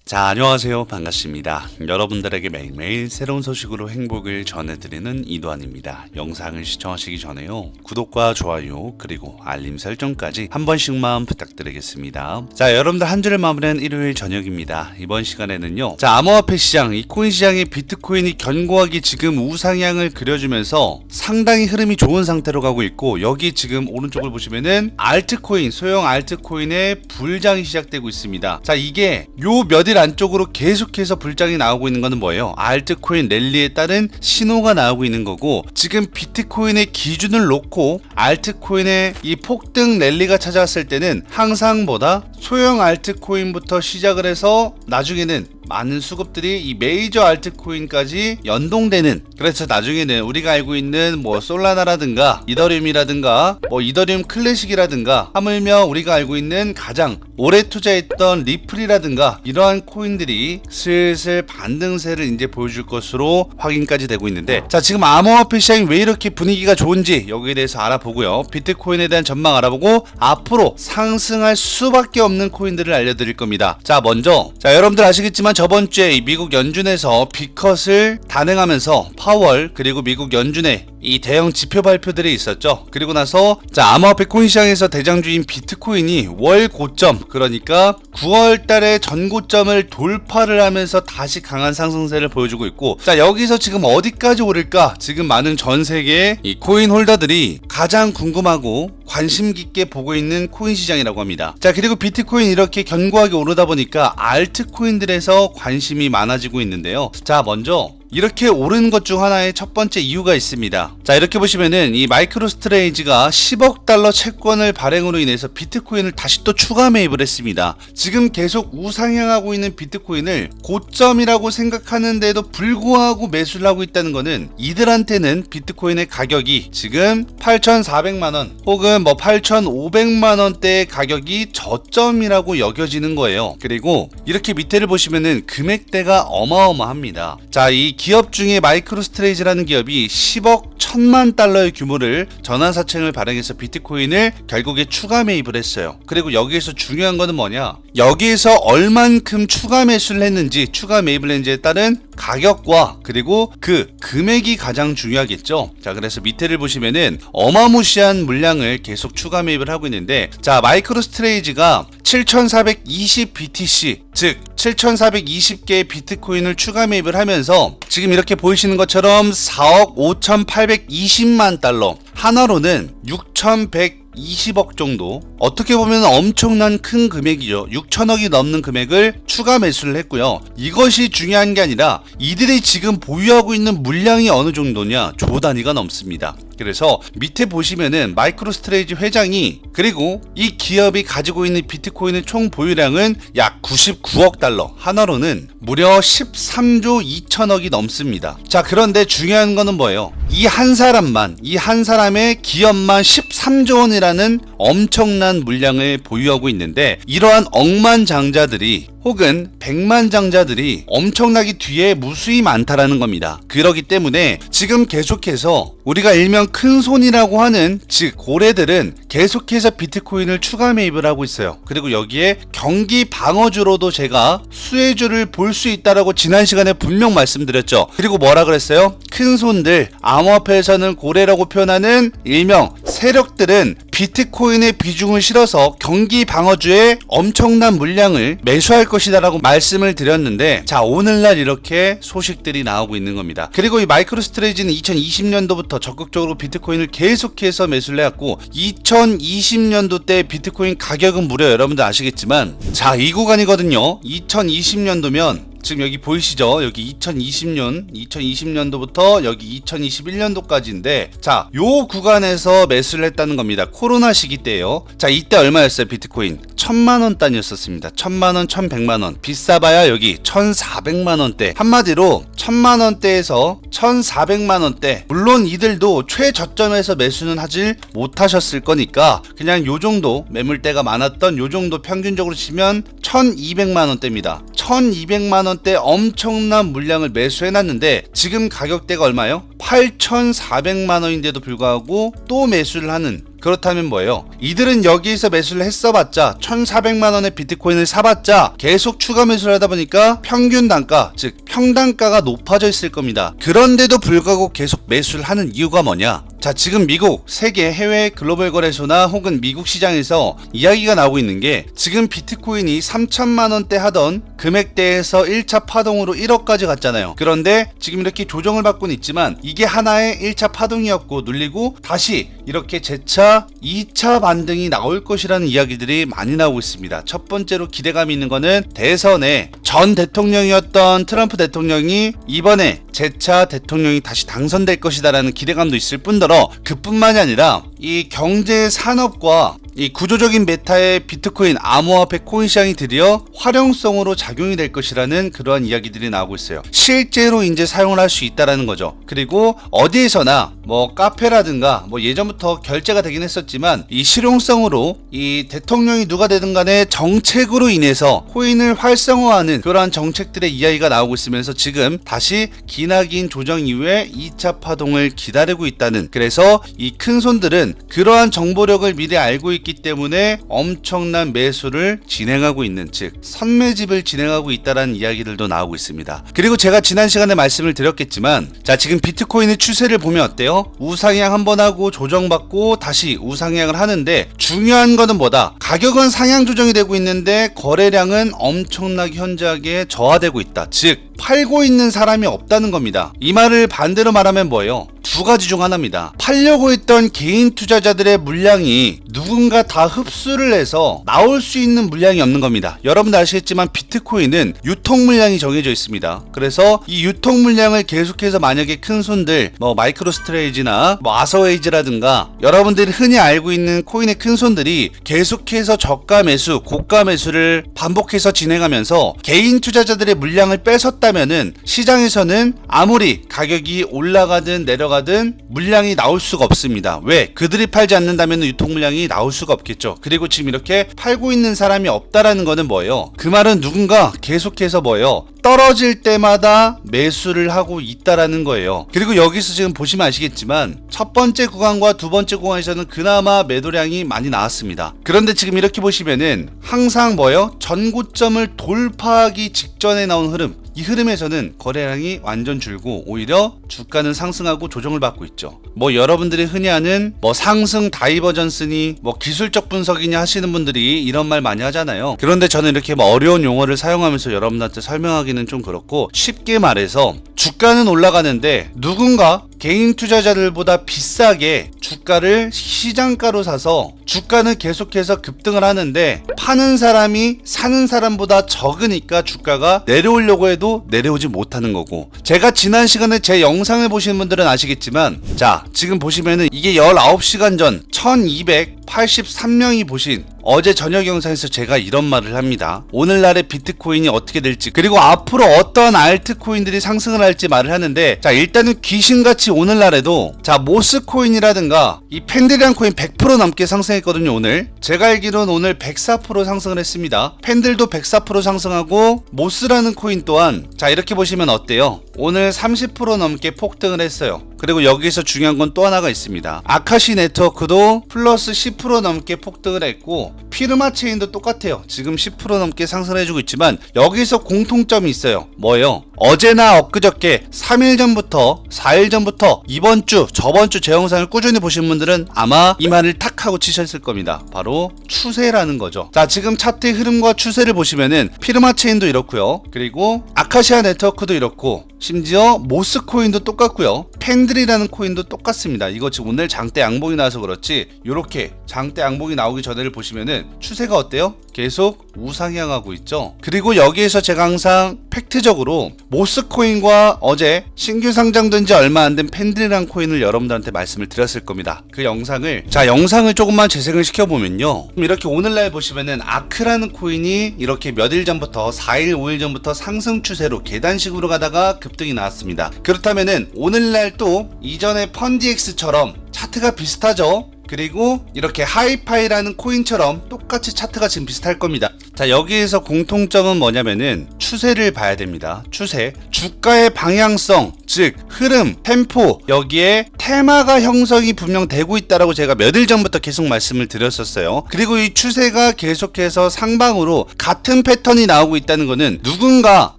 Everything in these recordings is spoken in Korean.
자, 안녕하세요. 반갑습니다. 여러분들에게 매일매일 새로운 소식으로 행복을 전해드리는 이도환입니다. 영상을 시청하시기 전에요, 구독과 좋아요 그리고 알림 설정까지 한 번씩만 부탁드리겠습니다. 자, 여러분들 한 주를 마무리한 일요일 저녁입니다. 이번 시간에는요, 자, 암호화폐 시장, 이 코인 시장의 비트코인이 견고하게 지금 우상향을 그려주면서 상당히 흐름이 좋은 상태로 가고 있고, 여기 지금 오른쪽을 보시면은 알트코인, 소형 알트코인의 불장이 시작되고 있습니다. 자, 이게 요 몇일 안쪽으로 계속해서 불장이 나오고 있는 거는 뭐예요? 알트코인 랠리에 따른 신호가 나오고 있는 거고, 지금 비트코인의 기준을 놓고 알트코인의 이 폭등 랠리가 찾아왔을 때는 항상보다 소형 알트코인부터 시작을 해서 나중에는 많은 수급들이 이 메이저 알트코인까지 연동되는, 그래서 나중에는 우리가 알고 있는 뭐 솔라나라든가 이더리움이라든가 뭐 이더리움 클래식이라든가, 하물며 우리가 알고 있는 가장 오래 투자했던 리플이라든가 이러한 코인들이 슬슬 반등세를 이제 보여줄 것으로 확인까지 되고 있는데, 자, 지금 암호화폐 시장이 왜 이렇게 분위기가 좋은지 여기에 대해서 알아보고요, 비트코인에 대한 전망 알아보고 앞으로 상승할 수밖에 없는 코인들을 알려드릴 겁니다. 자, 먼저, 자, 여러분들 아시겠지만 저번 주에 미국 연준에서 B컷을 단행하면서 파월, 그리고 미국 연준의 이 대형 지표 발표들이 있었죠. 그리고 나서, 자, 암호화폐 코인 시장에서 대장주인 비트코인이 월 고점, 그러니까 9월 달에 전고점을 돌파를 하면서 다시 강한 상승세를 보여주고 있고, 자, 여기서 지금 어디까지 오를까? 지금 많은 전 세계의 이 코인 홀더들이 가장 궁금하고 관심 깊게 보고 있는 코인 시장이라고 합니다. 자, 그리고 비트코인 이렇게 견고하게 오르다 보니까 알트코인들에서 관심이 많아지고 있는데요. 자, 먼저 이렇게 오른 것 중 하나의 첫 번째 이유가 있습니다. 자, 이렇게 보시면은 이 마이크로스트레이지가 10억 달러 채권을 발행으로 인해서 비트코인을 다시 또 추가 매입을 했습니다. 지금 계속 우상향하고 있는 비트코인을 고점이라고 생각하는데도 불구하고 매수를 하고 있다는 거는, 이들한테는 비트코인의 가격이 지금 8,400만원 혹은 뭐 8,500만원대의 가격이 저점이라고 여겨지는 거예요. 그리고 이렇게 밑에를 보시면은 금액대가 어마어마합니다. 자, 이 기업 중에 마이크로스트레이지라는 기업이 10억 1,000만 달러의 규모를 전환사채를 발행해서 비트코인을 결국에 추가 매입을 했어요. 그리고 여기에서 중요한 거는 뭐냐, 여기에서 얼만큼 추가 매수를 했는지, 추가 매입을 했는지에 따른 가격과 그리고 그 금액이 가장 중요하겠죠. 자, 그래서 밑에를 보시면은 어마무시한 물량을 계속 추가 매입을 하고 있는데, 자, 마이크로스트레이지가 7,420 BTC, 즉 7,420개의 비트코인을 추가 매입을 하면서 지금 이렇게 보이시는 것처럼 4억 5,820만 달러, 하나로는 6,120억 정도, 어떻게 보면 엄청난 큰 금액이죠. 6천억이 넘는 금액을 추가 매수를 했고요. 이것이 중요한 게 아니라 이들이 지금 보유하고 있는 물량이 어느 정도냐, 조 단위가 넘습니다. 그래서 밑에 보시면은 마이크로스트레이지 회장이, 그리고 이 기업이 가지고 있는 비트코인의 총 보유량은 약 99억 달러, 하나로는 무려 13조 2천억이 넘습니다. 자, 그런데 중요한 거는 뭐예요? 이 한 사람만, 이 한 사람의 기업만 13조 원이라는 엄청난 물량을 보유하고 있는데, 이러한 억만장자들이 혹은 백만장자들이 엄청나게 뒤에 무수히 많다라는 겁니다. 그렇기 때문에 지금 계속해서 우리가 일명 큰손이라고 하는, 즉 고래들은 계속해서 비트코인을 추가 매입을 하고 있어요. 그리고 여기에 경기 방어주로도 제가 수혜주를 볼 수 있다라고 지난 시간에 분명 말씀드렸죠. 그리고 뭐라 그랬어요? 큰손들, 암호화폐에서는 고래라고 표현하는 일명 세력들은 비트코인의 비중을 실어서 경기 방어주에 엄청난 물량을 매수할 것이다라고 말씀을 드렸는데, 자, 오늘날 이렇게 소식들이 나오고 있는 겁니다. 그리고 이 마이크로스트레이지는 2020년도부터 적극적으로 비트코인을 계속해서 매수를 해왔고, 2020년도 때 비트코인 가격은 무려 여러분들 아시겠지만, 자, 이 구간이거든요. 2020년도면 지금 여기 보이시죠? 여기 2020년도부터 여기 2021년도까지인데, 자, 요 구간에서 매수를 했다는 겁니다. 코로나 시기 때예요. 자, 이때 얼마였어요? 비트코인 1,000만원 단위였었습니다. 1,000만원, 1,100만원, 비싸봐야 여기 1,400만원대, 한마디로 1,000만원대에서 1,400만원대. 물론 이들도 최저점에서 매수는 하질 못하셨을 거니까 그냥 요 정도 매물대가 많았던 요 정도 평균적으로 치면 1,200만원대입니다. 1,200만원대 엄청난 물량을 매수해놨는데, 지금 가격대가 얼마예요? 8,400만원인데도 불구하고 또 매수를 하는 그렇다면 뭐예요? 이들은 여기에서 매수를 했어봤자 1,400만원의 비트코인을 사봤자 계속 추가 매수를 하다 보니까 평균 단가, 즉 평단가가 높아져 있을 겁니다. 그런데도 불구하고 계속 매수를 하는 이유가 뭐냐? 자, 지금 미국, 세계, 해외 글로벌 거래소나 혹은 미국 시장에서 이야기가 나오고 있는 게 지금 비트코인이 3천만원대 하던 금액대에서 1차 파동으로 1억까지 갔잖아요. 그런데 지금 이렇게 조정을 받고는 있지만 이게 하나의 1차 파동이었고 눌리고 다시 이렇게 재차 2차 반등이 나올 것이라는 이야기들이 많이 나오고 있습니다. 첫 번째로 기대감이 있는 거는 대선에 전 대통령이었던 트럼프 대통령이 이번에 재차 대통령이 다시 당선될 것이다라는 기대감도 있을 뿐더러 그뿐만이 아니라 이 경제 산업과 이 구조적인 메타의 비트코인 암호화폐 코인 시장이 드디어 활용성으로 작용이 될 것이라는 그러한 이야기들이 나오고 있어요. 실제로 이제 사용을 할 수 있다라는 거죠. 그리고 어디에서나 뭐 카페라든가 뭐 예전부터 결제가 되긴 했었지만 이 실용성으로 이 대통령이 누가 되든 간에 정책으로 인해서 코인을 활성화하는 그러한 정책들의 이야기가 나오고 있으면서 지금 다시 기나긴 조정 이후에 2차 파동을 기다리고 있다는, 그래서 이 큰손들은 그러한 정보력을 미리 알고 있기 때문에 엄청난 매수를 진행하고 있는, 즉 선매집을 진행하고 있다는 이야기들도 나오고 있습니다. 그리고 제가 지난 시간에 말씀을 드렸겠지만 자, 지금 비트코인의 추세를 보면 어때요? 우상향 한번 하고 조정받고 다시 우상향을 하는데 중요한 거는 뭐다? 가격은 상향 조정이 되고 있는데 거래량은 엄청나게 현저하게 저하되고 있다. 즉 팔고 있는 사람이 없다는 겁니다. 이 말을 반대로 말하면 뭐예요? 두 가지 중 하나입니다. 팔려고 했던 개인 투자자들의 물량이 누군가 다 흡수를 해서 나올 수 있는 물량이 없는 겁니다. 여러분들 아시겠지만 비트코인은 유통 물량이 정해져 있습니다. 그래서 이 유통 물량을 계속해서 만약에 큰 손들 뭐 마이크로스트레이지나 뭐 아서웨이즈라든가 여러분들이 흔히 알고 있는 코인의 큰 손들이 계속해서 저가 매수, 고가 매수를 반복해서 진행하면서 개인 투자자들의 물량을 뺏었다면은 시장에서는 아무리 가격이 올라가든 내려가든 물량이 나올 수가 없습니다. 왜? 그들이 팔지 않는다면 유통 물량이 나올 수가 없겠죠. 그리고 지금 이렇게 팔고 있는 사람이 없다라는 거는 뭐예요? 그 말은 누군가 계속해서 뭐예요? 떨어질 때마다 매수를 하고 있다라는 거예요. 그리고 여기서 지금 보시면 아시겠지만 첫 번째 구간과 두 번째 구간에서는 그나마 매도량이 많이 나왔습니다. 그런데 지금 이렇게 보시면은 항상 뭐예요? 전고점을 돌파하기 직전에 나온 흐름, 이 흐름에서는 거래량이 완전 줄고 오히려 주가는 상승하고 조정을 받고 있죠. 뭐 여러분들이 흔히 아는 뭐 상승 다이버전스니 뭐 기술적 분석이니 하시는 분들이 이런 말 많이 하잖아요. 그런데 저는 이렇게 뭐 어려운 용어를 사용하면서 여러분들한테 설명하기는 좀 그렇고, 쉽게 말해서 주가는 올라가는데 누군가 개인 투자자들보다 비싸게 주가를 시장가로 사서 주가는 계속해서 급등을 하는데 파는 사람이 사는 사람보다 적으니까 주가가 내려오려고 해도 내려오지 못하는 거고, 제가 지난 시간에 제 영상을 보시는 분들은 아시겠지만 자, 지금 보시면은 이게 19시간 전 1283명이 보신 어제 저녁 영상에서 제가 이런 말을 합니다. 오늘날의 비트코인이 어떻게 될지, 그리고 앞으로 어떤 알트코인들이 상승을 할지 말을 하는데, 자, 일단은 귀신같이 오늘날에도 자, 모스코인이라든가 이 펜들이란 코인 100% 넘게 상승했거든요. 오늘 제가 알기로는 오늘 104% 상승을 했습니다. 펜들도 104% 상승하고 모스라는 코인 또한 자, 이렇게 보시면 어때요? 오늘 30% 넘게 폭등을 했어요. 그리고 여기서 중요한 건 또 하나가 있습니다. 아카시 네트워크도 플러스 10% 넘게 폭등을 했고 피르마 체인도 똑같아요. 지금 10% 넘게 상승을 해주고 있지만 여기서 공통점이 있어요. 뭐예요? 어제나 엊그저께 3일 전부터 4일 전부터 이번 주 저번 주 제 영상을 꾸준히 보신 분들은 아마 이 말을 탁 하고 치셨을 겁니다. 바로 추세라는 거죠. 자, 지금 차트의 흐름과 추세를 보시면은 피르마 체인도 이렇고요. 그리고 아카시아 네트워크도 이렇고 심지어 모스코인도 똑같고요. 펜들이라는 코인도 똑같습니다. 이거 지금 오늘 장대 양봉이 나와서 그렇지 이렇게 장대 양봉이 나오기 전에를 보시면은 추세가 어때요? 계속 우상향하고 있죠. 그리고 여기에서 제가 항상 팩트적으로 모스코인과 어제 신규 상장된 지 얼마 안 된 펜들이라는 코인을 여러분들한테 말씀을 드렸을 겁니다. 그 영상을 영상을 조금만 재생을 시켜보면요, 이렇게 오늘날 보시면은 아크라는 코인이 이렇게 몇일 전부터 4일 5일 전부터 상승 추세로 계단식으로 가다가 급등이 나왔습니다. 그렇다면은 오늘날 또 이전의 펀디엑스처럼 차트가 비슷하죠. 그리고 이렇게 하이파이라는 코인처럼 똑같이 차트가 지금 비슷할 겁니다. 자, 여기에서 공통점은 뭐냐면은 추세를 봐야 됩니다. 추세, 주가의 방향성, 즉 흐름, 템포, 여기에 테마가 형성이 분명 되고 있다라고 제가 몇 일 전부터 계속 말씀을 드렸었어요. 그리고 이 추세가 계속해서 상방으로 같은 패턴이 나오고 있다는 것은 누군가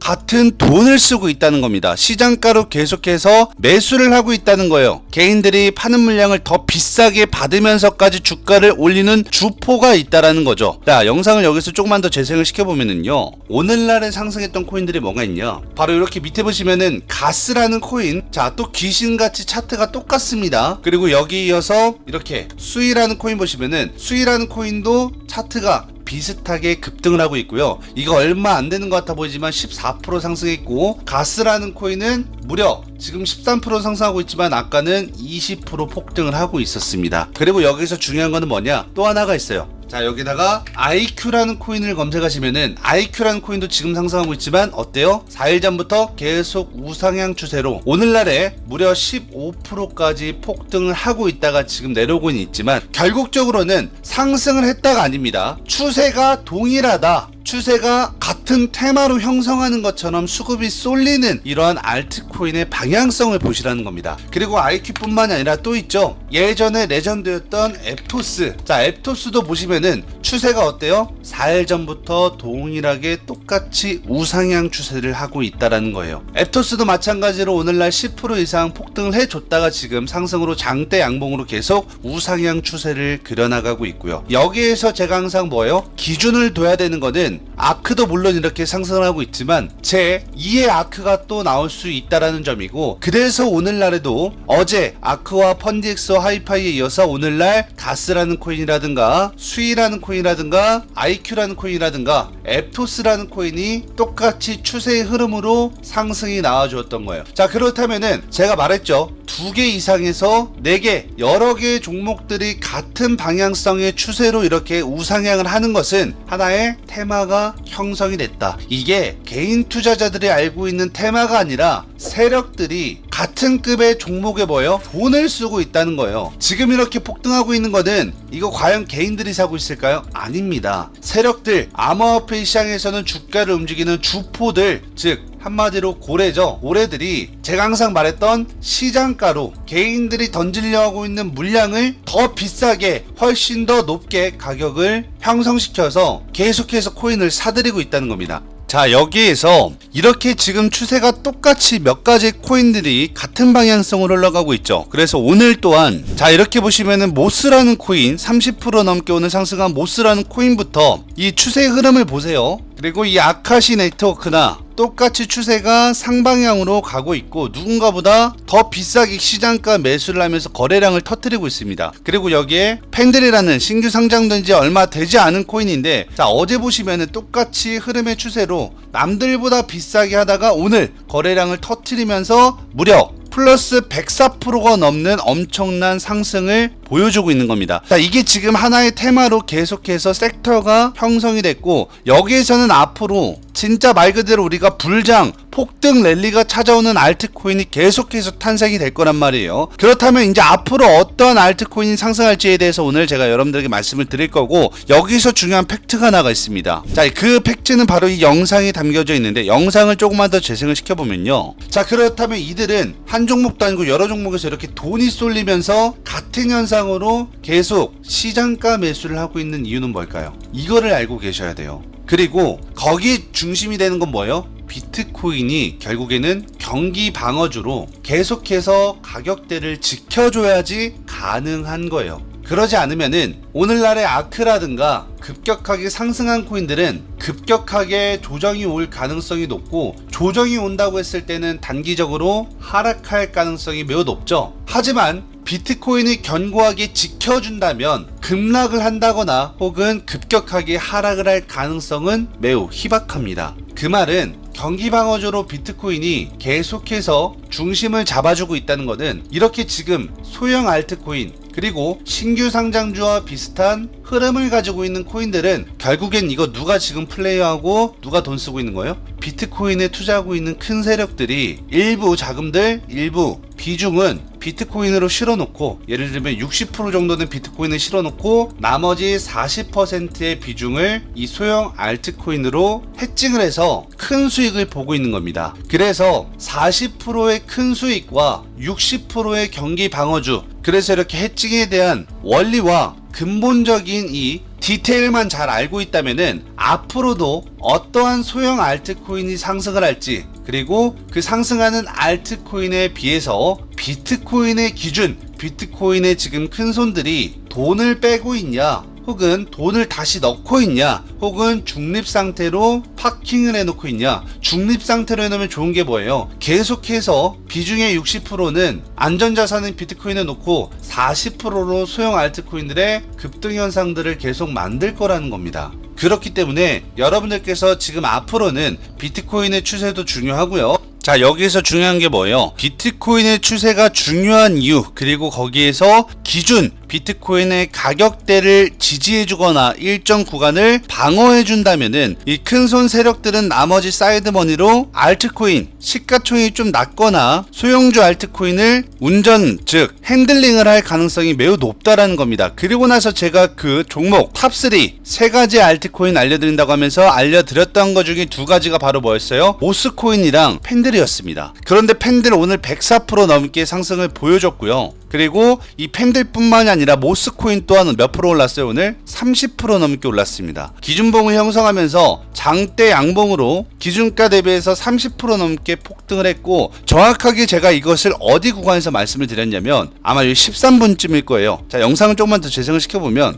같은 돈을 쓰고 있다는 겁니다. 시장가로 계속해서 매수를 하고 있다는 거예요. 개인들이 파는 물량을 더 비싸게 받으면서까지 주가를 올리는 주포가 있다라는 거죠. 자, 영상을 여기서 조금만 더 재생을 시켜보면은요, 오늘날에 상승했던 코인들이 뭐가 있냐, 바로 이렇게 밑에 보시면은 가스라는 코인, 자, 또 귀신같이 차트가 똑같습니다. 그리고 여기 이어서 이렇게 수위라는 코인 보시면은 수위라는 코인도 차트가 비슷하게 급등을 하고 있고요. 이거 얼마 안 되는 것 같아 보이지만 14% 상승했고, 가스라는 코인은 무려 지금 13% 상승하고 있지만 아까는 20% 폭등을 하고 있었습니다. 그리고 여기서 중요한 거는 뭐냐, 또 하나가 있어요. 자, 여기다가 IQ라는 코인을 검색하시면은 IQ라는 코인도 지금 상승하고 있지만 어때요? 4일 전부터 계속 우상향 추세로 오늘날에 무려 15%까지 폭등을 하고 있다가 지금 내려오고는 있지만 결국적으로는 상승을 했다가 아닙니다. 추세가 동일하다, 추세가 같은 테마로 형성하는 것처럼 수급이 쏠리는 이러한 알트코인의 방향성을 보시라는 겁니다. 그리고 IQ뿐만이 아니라 또 있죠. 예전에 레전드였던 앱토스. 자, 앱토스도 보시면은 추세가 어때요? 4일 전부터 동일하게 똑같이 우상향 추세를 하고 있다라는 거예요. 앱토스도 마찬가지로 오늘날 10% 이상 폭등을 해줬다가 지금 상승으로 장대 양봉으로 계속 우상향 추세를 그려나가고 있고요. 여기에서 제가 항상 뭐예요? 기준을 둬야 되는 거는, 아크도 물론 이렇게 상승을 하고 있지만 제 2의 아크가 또 나올 수 있다라는 점이고, 그래서 오늘날에도 어제 아크와 펀디엑스와 하이파이에 이어서 오늘날 가스라는 코인이라든가 수위라는 코인이라든가 IQ라는 코인이라든가 앱토스라는 코인이 똑같이 추세의 흐름으로 상승이 나와주었던 거예요. 자, 그렇다면은 제가 말했죠. 2개 이상에서 4개, 여러 개의 종목들이 같은 방향성의 추세로 이렇게 우상향을 하는 것은 하나의 테마가 형성이 됐다. 이게 개인 투자자들이 알고 있는 테마가 아니라 세력들이 같은 급의 종목에 뭐예요? 돈을 쓰고 있다는 거예요. 지금 이렇게 폭등하고 있는 거는 이거 과연 개인들이 사고 있을까요? 아닙니다. 세력들, 암호화폐 시장에서는 주가를 움직이는 주포들, 즉 한마디로 고래죠. 고래들이 제가 항상 말했던 시장가로 개인들이 던지려 하고 있는 물량을 더 비싸게, 훨씬 더 높게 가격을 형성시켜서 계속해서 코인을 사들이고 있다는 겁니다. 자, 여기에서 이렇게 지금 추세가 똑같이 몇 가지 코인들이 같은 방향성으로 흘러가고 있죠. 그래서 오늘 또한 자, 이렇게 보시면은 모스라는 코인, 30% 넘게 오늘 상승한 모스라는 코인부터 이 추세의 흐름을 보세요. 그리고 이 아카시 네트워크나 똑같이 추세가 상방향으로 가고 있고 누군가보다 더 비싸게 시장가 매수를 하면서 거래량을 터뜨리고 있습니다. 그리고 여기에 팬들이라는 신규 상장된 지 얼마 되지 않은 코인인데, 자, 어제 보시면은 똑같이 흐름의 추세로 남들보다 비싸게 하다가 오늘 거래량을 터뜨리면서 무려 플러스 104%가 넘는 엄청난 상승을 보여주고 있는 겁니다. 자, 이게 지금 하나의 테마로 계속해서 섹터가 형성이 됐고, 여기에서는 앞으로 진짜 말 그대로 우리가 불장, 폭등 랠리가 찾아오는 알트코인이 계속해서 탄생이 될 거란 말이에요. 그렇다면 이제 앞으로 어떤 알트코인이 상승할지에 대해서 오늘 제가 여러분들에게 말씀을 드릴 거고, 여기서 중요한 팩트가 하나가 있습니다. 자, 그 팩트는 바로 이 영상에 담겨져 있는데, 영상을 조금만 더 재생을 시켜보면요. 자, 그렇다면 이들은 한 종목도 아니고 여러 종목에서 이렇게 돈이 쏠리면서 같은 현상으로 계속 시장가 매수를 하고 있는 이유는 뭘까요? 이거를 알고 계셔야 돼요. 그리고 거기 중심이 되는 건 뭐예요? 비트코인이 결국에는 경기 방어주로 계속해서 가격대를 지켜줘야지 가능한 거예요. 그러지 않으면은 오늘날의 아크라든가 급격하게 상승한 코인들은 급격하게 조정이 올 가능성이 높고, 조정이 온다고 했을 때는 단기적으로 하락할 가능성이 매우 높죠. 하지만 비트코인이 견고하게 지켜준다면 급락을 한다거나 혹은 급격하게 하락을 할 가능성은 매우 희박합니다. 그 말은 경기 방어주로 비트코인이 계속해서 중심을 잡아주고 있다는 것은 이렇게 지금 소형 알트코인, 그리고 신규 상장주와 비슷한 흐름을 가지고 있는 코인들은 결국엔 이거 누가 지금 플레이하고 누가 돈 쓰고 있는 거예요? 비트코인에 투자하고 있는 큰 세력들이 일부 자금들, 일부 비중은 비트코인으로 실어놓고, 예를 들면 60% 정도는 비트코인을 실어놓고 나머지 40%의 비중을 이 소형 알트코인으로 해칭을 해서 큰 수익을 보고 있는 겁니다. 그래서 40%의 큰 수익과 60%의 경기 방어주, 그래서 이렇게 해칭에 대한 원리와 근본적인 이 디테일만 잘 알고 있다면은 앞으로도 어떠한 소형 알트코인이 상승을 할지, 그리고 그 상승하는 알트코인에 비해서 비트코인의 기준, 비트코인의 지금 큰 손들이 돈을 빼고 있냐, 혹은 돈을 다시 넣고 있냐, 혹은 중립 상태로 파킹을 해놓고 있냐. 중립 상태로 해놓으면 좋은 게 뭐예요? 계속해서 비중의 60%는 안전자산인 비트코인에 놓고 40%로 소형 알트코인들의 급등 현상들을 계속 만들 거라는 겁니다. 그렇기 때문에 여러분들께서 지금 앞으로는 비트코인의 추세도 중요하고요. 자, 여기에서 중요한 게 뭐예요? 비트코인의 추세가 중요한 이유, 그리고 거기에서 기준 비트코인의 가격대를 지지해주거나 일정 구간을 방어해준다면은 이 큰손 세력들은 나머지 사이드머니로 알트코인 시가총액이 좀 낮거나 소형주 알트코인을 운전, 즉 핸들링을 할 가능성이 매우 높다라는 겁니다. 그리고 나서 제가 그 종목 탑3 세 가지 알트코인 알려드린다고 하면서 알려드렸던 것 중에 두 가지가 바로 뭐였어요? 모스코인이랑 팬들이었습니다. 그런데 팬들 오늘 104% 넘게 상승을 보여줬고요. 그리고 이 팬들뿐만이 아니라 모스코인 또한 몇 프로 올랐어요? 오늘 30% 넘게 올랐습니다. 기준봉을 형성하면서 장대 양봉으로 기준가 대비해서 30% 넘게 폭등을 했고, 정확하게 제가 이것을 어디 구간에서 말씀을 드렸냐면 아마 13분쯤일 거예요. 자, 영상을 조금만 더 재생을 시켜보면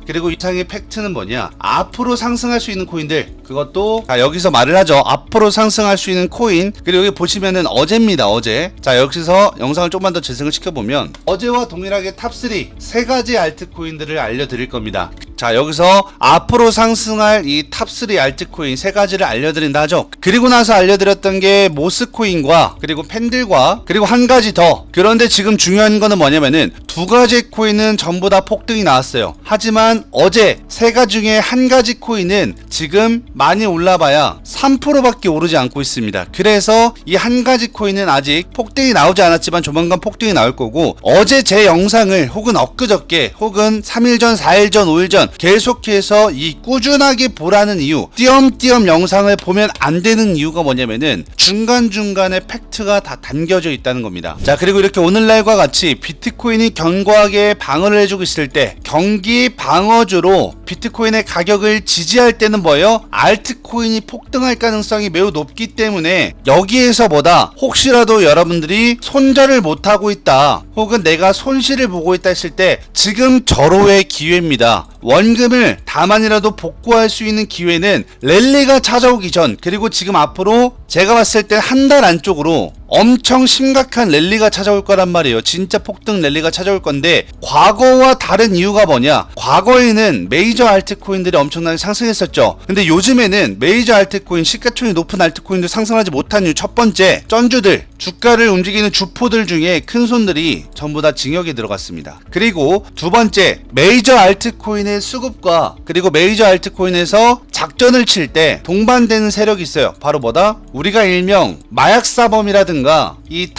그리고 이상의 팩트는 뭐냐, 앞으로 상승할 수 있는 코인들, 그것도 자 여기서 말을 하죠. 앞으로 상승할 수 있는 코인, 그리고 여기 보시면은 어제입니다. 어제. 자, 여기서 영상을 조금만 더 재생을 시켜보면 어제와 동일하게 탑3 세 가지 알트코인들을 알려드릴 겁니다. 자, 여기서 앞으로 상승할 이 탑3 알트코인 세 가지를 알려드린다 하죠. 그리고 나서 알려드렸던 게 모스코인과 그리고 팬들과 그리고 한 가지 더. 그런데 지금 중요한 거는 뭐냐면은 두 가지 코인은 전부 다 폭등이 나왔어요. 하지만 어제 세 가지 중에 한 가지 코인은 지금 많이 올라봐야 3%밖에 오르지 않고 있습니다. 그래서 이 한 가지 코인은 아직 폭등이 나오지 않았지만 조만간 폭등이 나올 거고, 어제 제 영상을 혹은 엊그저께 혹은 3일 전, 4일 전, 5일 전 계속해서 이 꾸준하게 보라는 이유, 띄엄띄엄 영상을 보면 안 되는 이유가 뭐냐면은 중간중간에 팩트가 다 담겨져 있다는 겁니다. 자, 그리고 이렇게 오늘날과 같이 비트코인이 견고하게 방어를 해주고 있을 때, 경기 방어주로 비트코인의 가격을 지지할 때는 뭐예요? 알트코인이 폭등할 가능성이 매우 높기 때문에 여기에서보다 혹시라도 여러분들이 손절을 못하고 있다, 혹은 내가 손실을 보고 있다 했을 때 지금 절호의 기회입니다. 원금을 다만이라도 복구할 수 있는 기회는 랠리가 찾아오기 전, 그리고 지금 앞으로 제가 봤을 때 한 달 안쪽으로 엄청 심각한 랠리가 찾아올 거란 말이에요. 진짜 폭등 랠리가 찾아올 건데, 과거와 다른 이유가 뭐냐, 과거에는 메이저 알트코인들이 엄청나게 상승했었죠. 근데 요즘에는 메이저 알트코인, 시가총액이 높은 알트코인도 상승하지 못한 이유, 첫 번째, 쩐주들, 주가를 움직이는 주포들 중에 큰 손들이 전부 다 징역에 들어갔습니다. 그리고 두 번째, 메이저 알트코인의 수급과 그리고 메이저 알트코인에서 작전을 칠 때 동반되는 세력이 있어요. 바로 뭐다? 우리가 일명 마약사범이라든가 이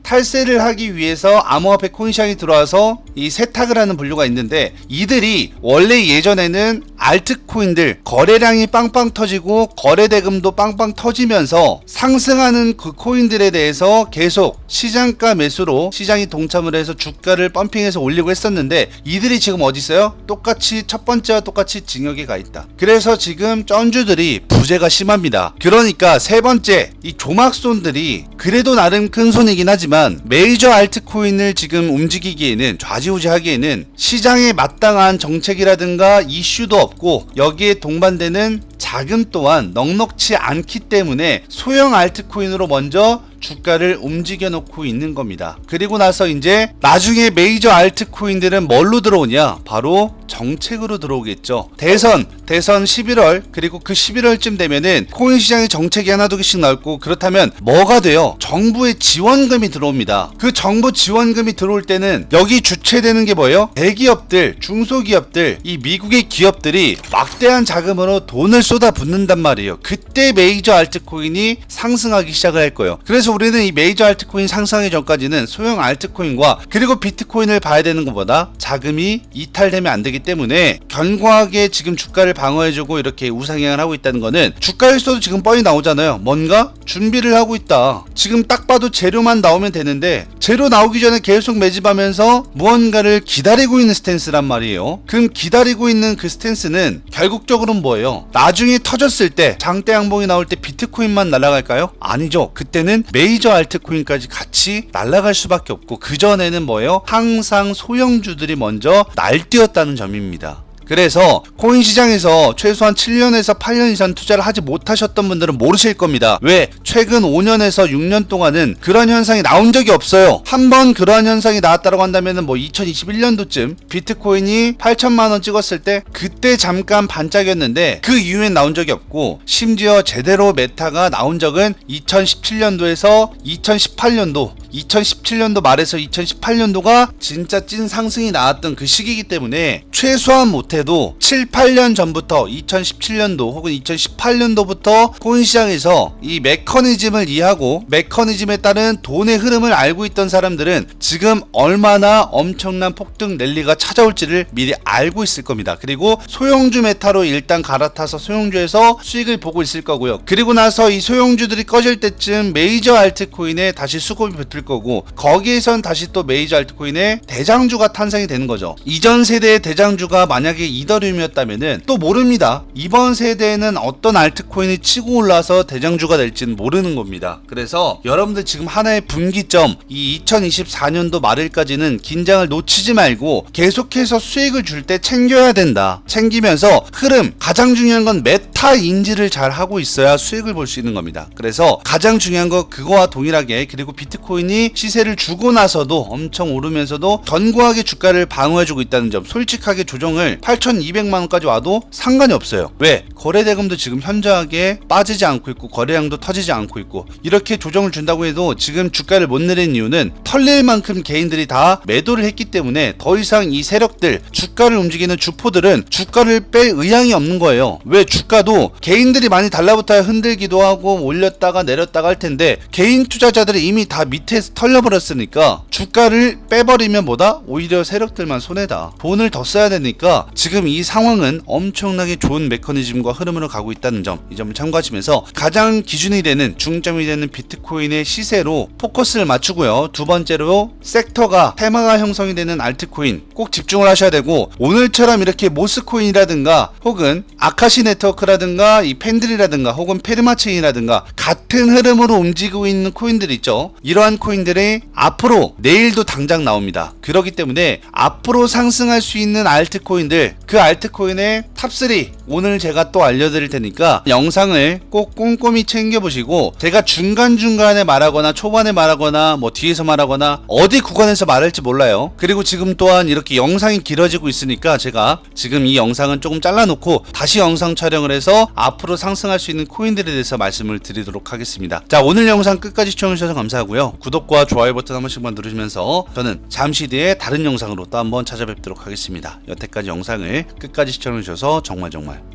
탈세를 하기 위해서 암호화폐 코인시장이 들어와서 이 세탁을 하는 분류가 있는데, 이들이 원래 예전에는 알트코인들 거래량이 빵빵 터지고 거래대금도 빵빵 터지면서 상승하는 그 코인들에 대해서 계속 시장가 매수로 시장이 동참을 해서 주가를 펌핑해서 올리고 했었는데, 이들이 지금 어디 있어요? 똑같이 첫 번째와 똑같이 징역에 가 있다. 그래서 지금 쩐주들이 부재가 심합니다. 그러니까 세 번째, 이 조막손들이 그래도 나름 큰 손이긴 하지만 메이저 알트코인을 지금 움직이기에는, 좌지우지하기에는 시장에 마땅한 정책이라든가 이슈도 없고 여기에 동반되는 자금 또한 넉넉치 않기 때문에 소형 알트코인으로 먼저 주가를 움직여 놓고 있는 겁니다. 그리고 나서 이제 나중에 메이저 알트코인들은 뭘로 들어오냐? 바로 정책으로 들어오겠죠. 대선 11월, 그리고 그 11월쯤 되면은 코인 시장에 정책이 하나 두 개씩 나오고, 그렇다면 뭐가 돼요? 정부의 지원금이 들어옵니다. 그 정부 지원금이 들어올 때는 여기 주체되는 게 뭐예요? 대기업들, 중소기업들, 이 미국의 기업들이 막대한 자금으로 돈을 쏟아붓는단 말이에요. 그때 메이저 알트코인이 상승하기 시작을 할 거예요. 그래서 우리는 이 메이저 알트코인 상승하기 전까지는 소형 알트코인과 그리고 비트코인을 봐야 되는 것보다 자금이 이탈되면 안 되기 때문에 견고하게 지금 주가를 방어해주고 이렇게 우상향을 하고 있다는 거는 주가에서도 지금 뻔히 나오잖아요. 뭔가 준비를 하고 있다. 지금 딱 봐도 재료만 나오면 되는데 재료 나오기 전에 계속 매집하면서 무언가를 기다리고 있는 스탠스란 말이에요. 그럼 기다리고 있는 그 스탠스는 결국적으로는 뭐예요? 나중에 터졌을 때 장대 양봉이 나올 때 비트코인만 날아갈까요? 아니죠. 그때는 메이저 알트코인까지 같이 날아갈 수밖에 없고, 그전에는 뭐예요? 항상 소형주들이 먼저 날뛰었다는 점입니다. 그래서 코인 시장에서 최소한 7년에서 8년 이상 투자를 하지 못하셨던 분들은 모르실 겁니다. 왜? 최근 5년에서 6년 동안은 그런 현상이 나온 적이 없어요. 한번 그러한 현상이 나왔다고 한다면 뭐 2021년도쯤 비트코인이 8천만 원 찍었을 때 그때 잠깐 반짝였는데 그 이후엔 나온 적이 없고, 심지어 제대로 메타가 나온 적은 2017년도에서 2017년도 말에서 2018년도가 진짜 찐 상승이 나왔던 그 시기이기 때문에 최소한 못해도 7, 8년 전부터 2017년도 혹은 2018년도부터 코인 시장에서 이 메커니즘을 이해하고 메커니즘에 따른 돈의 흐름을 알고 있던 사람들은 지금 얼마나 엄청난 폭등 랠리가 찾아올지를 미리 알고 있을 겁니다. 그리고 소형주 메타로 일단 갈아타서 소형주에서 수익을 보고 있을 거고요. 그리고 나서 이 소형주들이 꺼질 때쯤 메이저 알트코인에 다시 수급이 붙을 거고, 거기에선 다시 또 메이저 알트코인의 대장주가 탄생이 되는 거죠. 이전 세대의 대장주가 만약에 이더리움이었다면은 또 모릅니다. 이번 세대에는 어떤 알트코인이 치고 올라서 대장주가 될지는 모르는 겁니다. 그래서 여러분들 지금 하나의 분기점, 이 2024년도 말일까지는 긴장을 놓치지 말고 계속해서 수익을 줄 때 챙겨야 된다. 챙기면서 흐름, 가장 중요한 건 메타 인지를 잘 하고 있어야 수익을 볼 수 있는 겁니다. 그래서 가장 중요한 거 그거와 동일하게, 그리고 비트코인이 시세를 주고 나서도 엄청 오르면서도 견고하게 주가를 방어해주고 있다는 점, 솔직하게 조정을 8,200만원까지 와도 상관이 없어요. 왜? 거래대금도 지금 현저하게 빠지지 않고 있고 거래량도 터지지 않고 있고, 이렇게 조정을 준다고 해도 지금 주가를 못 내린 이유는 털릴 만큼 개인들이 다 매도를 했기 때문에 더 이상 이 세력들, 주가를 움직이는 주포들은 주가를 뺄 의향이 없는 거예요. 왜? 주가도 개인들이 많이 달라붙어야 흔들기도 하고 올렸다가 내렸다가 할 텐데 개인 투자자들이 이미 다 밑에서 털려버렸으니까 주가를 빼버리면 뭐다? 오히려 세력들만 손해다. 돈을 더 써야 되니까 지금 이 상황은 엄청나게 좋은 메커니즘과 흐름으로 가고 있다는 점, 이 점을 참고하시면서 가장 기준이 되는, 중점이 되는 비트코인의 시세로 포커스를 맞추고요. 두 번째로 섹터가, 테마가 형성이 되는 알트코인 꼭 집중을 하셔야 되고, 오늘처럼 이렇게 모스코인이라든가 혹은 아카시 네트워크라든가 이 팬들이라든가 혹은 페르마체인이라든가 같은 흐름으로 움직이고 있는 코인들 있죠. 이러한 코인들이 앞으로 내일도 당장 나옵니다. 그렇기 때문에 앞으로 상승할 수 있는 알트코인들, 그 알트코인의 탑3 오늘 제가 또 알려드릴 테니까 영상을 꼭 꼼꼼히 챙겨보시고, 제가 중간중간에 말하거나 초반에 말하거나 뭐 뒤에서 말하거나 어디 구간에서 말할지 몰라요. 그리고 지금 또한 이렇게 영상이 길어지고 있으니까 제가 지금 이 영상은 조금 잘라놓고 다시 영상 촬영을 해서 앞으로 상승할 수 있는 코인들에 대해서 말씀을 드리도록 하겠습니다. 자, 오늘 영상 끝까지 시청해주셔서 감사하고요. 구독과 좋아요 버튼 한 번씩만 누르시면서 저는 잠시 뒤에 다른 영상으로 또 한번 찾아뵙도록 하겠습니다. 여태까지 영상을 끝까지 시청해주셔서 정말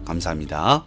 감사합니다.